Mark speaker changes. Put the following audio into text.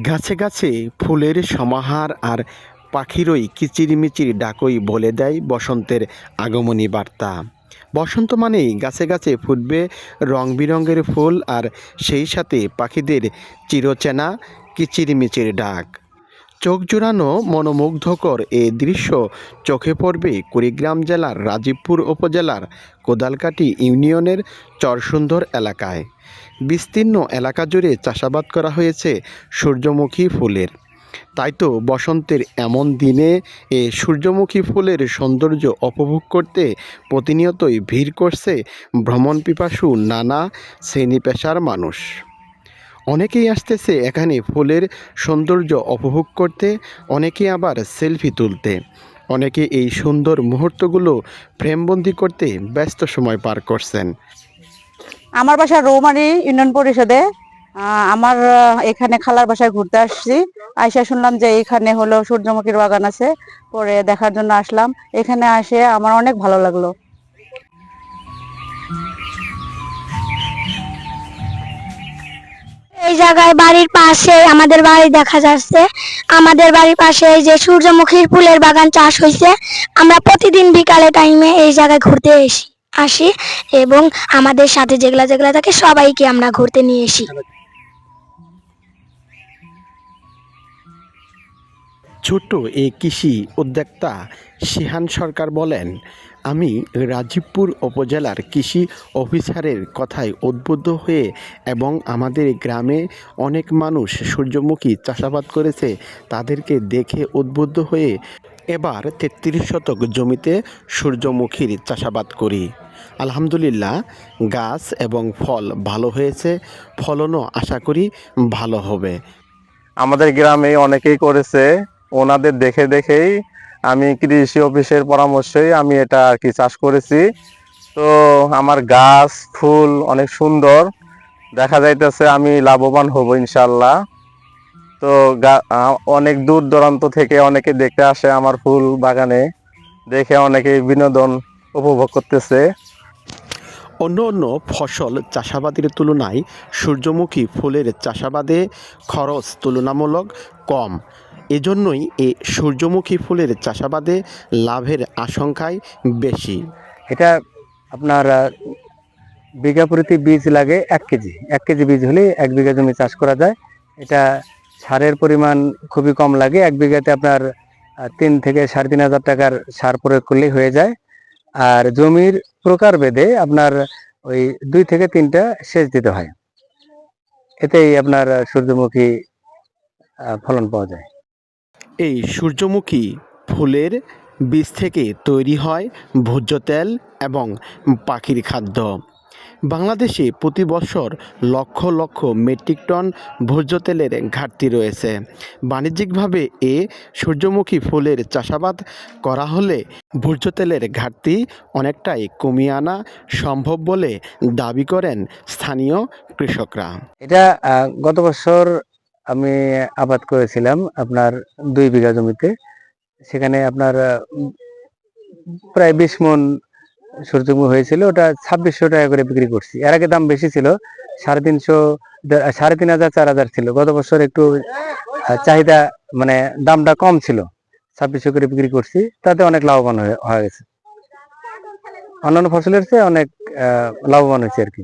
Speaker 1: গাছে গাছে ফুলের সমাহার আর পাখিরই কিচিরমিচির ডাকই বলে দেয় বসন্তের আগমনী বার্তা। বসন্ত মানেই গাছে গাছে ফুটবে রং বিরঙের ফুল, আর সেই সাথে পাখিদের চিরচেনা কিচিরমিচির ডাক। চোখ জোড়ানো মনোমুগ্ধকর এ দৃশ্য চোখে পড়বে কুড়িগ্রাম জেলার রাজীবপুর উপজেলার কোদালকাটি ইউনিয়নের চরসুন্দর এলাকায়। বিস্তীর্ণ এলাকা জুড়ে চাষাবাদ করা হয়েছে সূর্যমুখী ফুলের। তাই তো বসন্তের এমন দিনে এ সূর্যমুখী ফুলের সৌন্দর্য উপভোগ করতে প্রতিনিয়তই ভিড় করছে ভ্রমণপিপাসু নানা শ্রেণী পেশার মানুষ। অনেকেই আসতেছে এখানে ফুলের সৌন্দর্য উপভোগ করতে, অনেকে আবার সেলফি তুলতে, অনেকে এই সুন্দর মুহূর্তগুলো ফ্রেমবন্দি করতে ব্যস্ত সময় পার করছেন।
Speaker 2: আমার বাসা রৌমারী ইউনিয়ন পরিষদে। আমার এখানে খালার বাসায় ঘুরতে আসছি। আইসা শুনলাম যে এখানে হলো সূর্যমুখীর বাগান আছে, পরে দেখার জন্য আসলাম। এখানে আসে আমার অনেক ভালো লাগলো।
Speaker 3: এই জায়গায় বাড়ির পাশে আমাদের বাড়ি দেখা যাচ্ছে। আমাদের বাড়ির পাশে এই যে সূর্যমুখীর ফুলের বাগান চাষ হয়েছে। আমরা প্রতিদিন বিকালে টাইমে এই জায়গায় ঘুরতে আসি এবং আমাদের সাথে যেগুলা যেগুলা থাকে সবাইকে আমরা ঘুরতে নিয়ে আসি।
Speaker 1: ছোট্ট এই কৃষি উদ্যোক্তা শিহান সরকার বলেন, আমি রাজীবপুর উপজেলার কৃষি অফিসারের কথায় উদ্বুদ্ধ হয়ে এবং আমাদের গ্রামে অনেক মানুষ সূর্যমুখী চাষাবাদ করেছে তাদেরকে দেখে উদ্বুদ্ধ হয়ে এবার ৩৩ শতক জমিতে সূর্যমুখীর চাষাবাদ করি। আলহামদুলিল্লাহ, গাছ এবং ফল ভালো হয়েছে, ফলনও আশা করি ভালো হবে।
Speaker 4: আমাদের গ্রামে অনেকেই করেছে, ওনাদের দেখে দেখেই আমি কৃষি অফিসের পরামর্শেই আমি এটা আর কি চাষ করেছি। তো আমার গাছ ফুল অনেক সুন্দর দেখা যাইতেছে, আমি লাভবান হব ইনশাল্লাহ। তো অনেক দূর দূরান্ত থেকে অনেকে দেখতে আসে আমার ফুল বাগানে, দেখে অনেকে বিনোদন উপভোগ করতেছে।
Speaker 1: অন্য অন্য ফসল চাষাবাদের তুলনায় সূর্যমুখী ফুলের চাষাবাদে খরচ তুলনামূলক কম। এজন্যই এই সূর্যমুখী ফুলের চাষাবাদে লাভের আশঙ্কাই বেশি।
Speaker 5: এটা আপনার বিঘা প্রতি বীজ লাগে 1 কেজি। 1 কেজি বীজ হলে 1 বিঘা জমি চাষ করা যায়। এটা সারের পরিমাণ খুবই কম লাগে। 1 বিঘাতে আপনার 3 থেকে 3,500 টাকার সার প্রয়োগ করলেই হয়ে যায়। আর জমির প্রকার ভেদে আপনার ওই 2 থেকে 3টা সেচ দিতে হয়। এতেই আপনার সূর্যমুখী ফলন পাওয়া যায়।
Speaker 1: এই সূর্যমুখী ফুলের বীজ থেকে তৈরি হয় ভোজ্য তেল এবং পাখির খাদ্য। বাংলাদেশে প্রতি বছর লক্ষ লক্ষ মেট্রিক টন ভোজ্য তেলের ঘাটতি রয়েছে। বাণিজ্যিকভাবে এ সূর্যমুখী ফুলের চাষাবাদ করা হলে ভোজ্য তেলের ঘাটতি অনেকটাই কমিয়ে আনা সম্ভব বলে দাবি করেন স্থানীয় কৃষকরা।
Speaker 5: এটা গত বছর আমি আবাদ করেছিলাম আপনার 2 বিঘা জমিতে। সেখানে আপনার প্রায় 20 মণ সূর্যমুখী হয়েছিল। ওটা 2600 টাকা করে বিক্রি করছি। এর আগে দাম বেশি ছিল, 350, 3,500, 4,000 ছিল। গত বছর একটু চাহিদা মানে দামটা কম ছিল, 2600 করে বিক্রি করছি। তাতে অনেক লাভবান হয়ে গেছে, অন্যান্য ফসলের চেয়ে অনেক লাভবান হয়েছে আর কি।